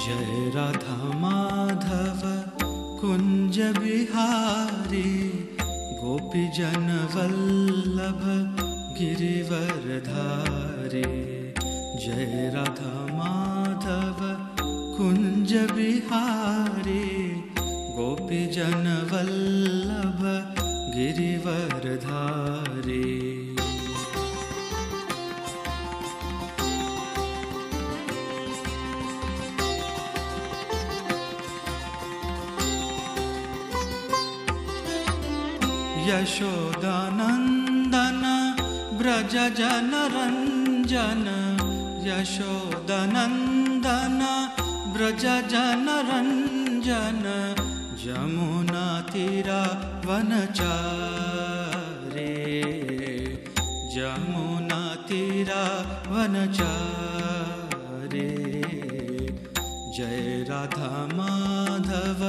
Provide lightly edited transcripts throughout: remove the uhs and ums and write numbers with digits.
Jai Radha Madhav Kunj Bihari, Gopi Jan Vallabh Girivardhari. Jai Radha Madhav Kunj Bihari, Gopi Jan Vallabh Girivardhari. Yashodanandan Braj Jan Ranjan, Yashodanandan Braj Jan Ranjan. Jamuna Tirah वनचारे, Jamuna Tirah वनचारे। Jai Radha Madhav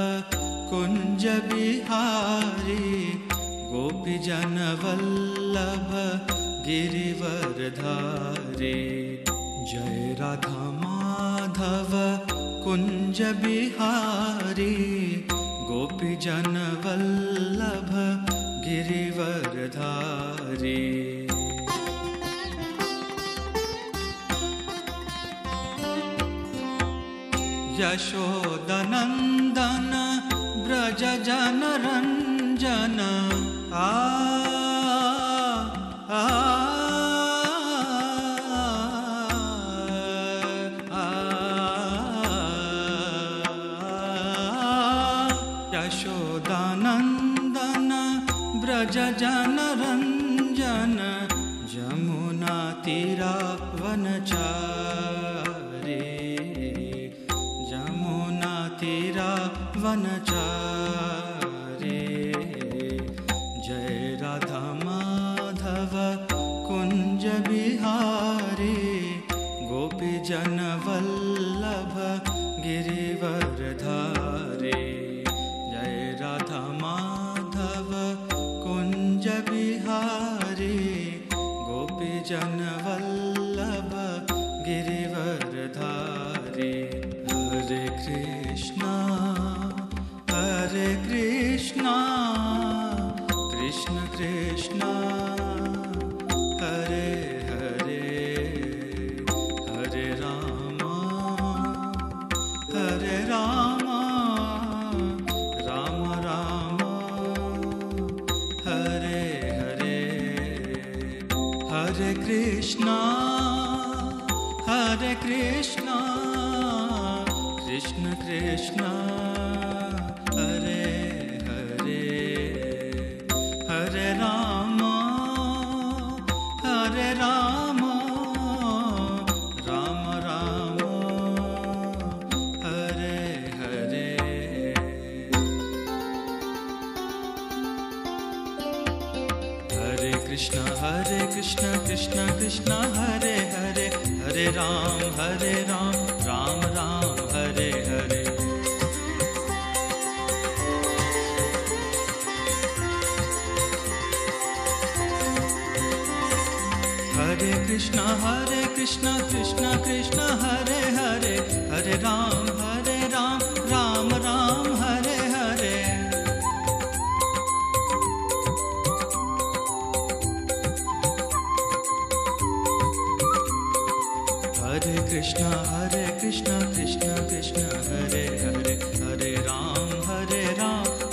Kunj Bihari, Gopi Jan Vallabh Girivardhari. Jai Radha Madhav Kunj Bihari, Gopi Jan Vallabh Girivardhari. Yashodanandan Braj Jan Ranjan. Yashodanandan Braj Jan Ranjan. Jamuna Tirah वनचारे, Jamuna Tirah वनचारे। Jai Radha Madhav Kunj Bihari, Gopi Jan Vallabh Girivardhari. Jai Radha Madhav Kunj Bihari, Gopi Jan Vallabh Girivardhari. Hare Krishna Krishna Krishna Hare Hare, Hare Ram Ram Ram Hare Hare. Hare Krishna Krishna Krishna Hare Hare, Hare Ram Ram Ram Hare Hare. Hare Krishna Krishna Krishna Hare Hare, Hare Ram Ram Ram Hare Hare. Hare Krishna Krishna Krishna Hare Hare, Hare Ram Ram Ram Hare Hare. Hare Krishna Krishna Krishna Hare Hare, Hare Ram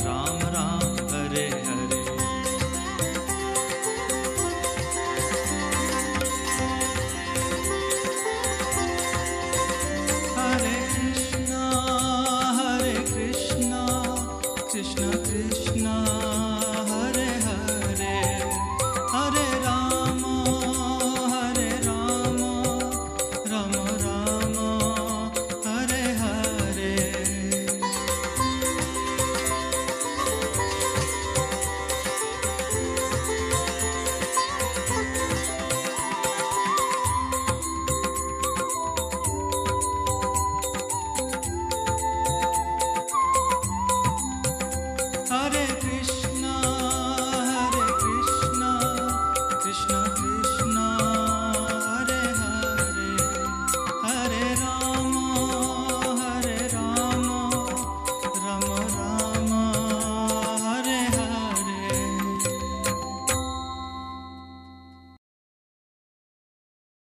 Ram Ram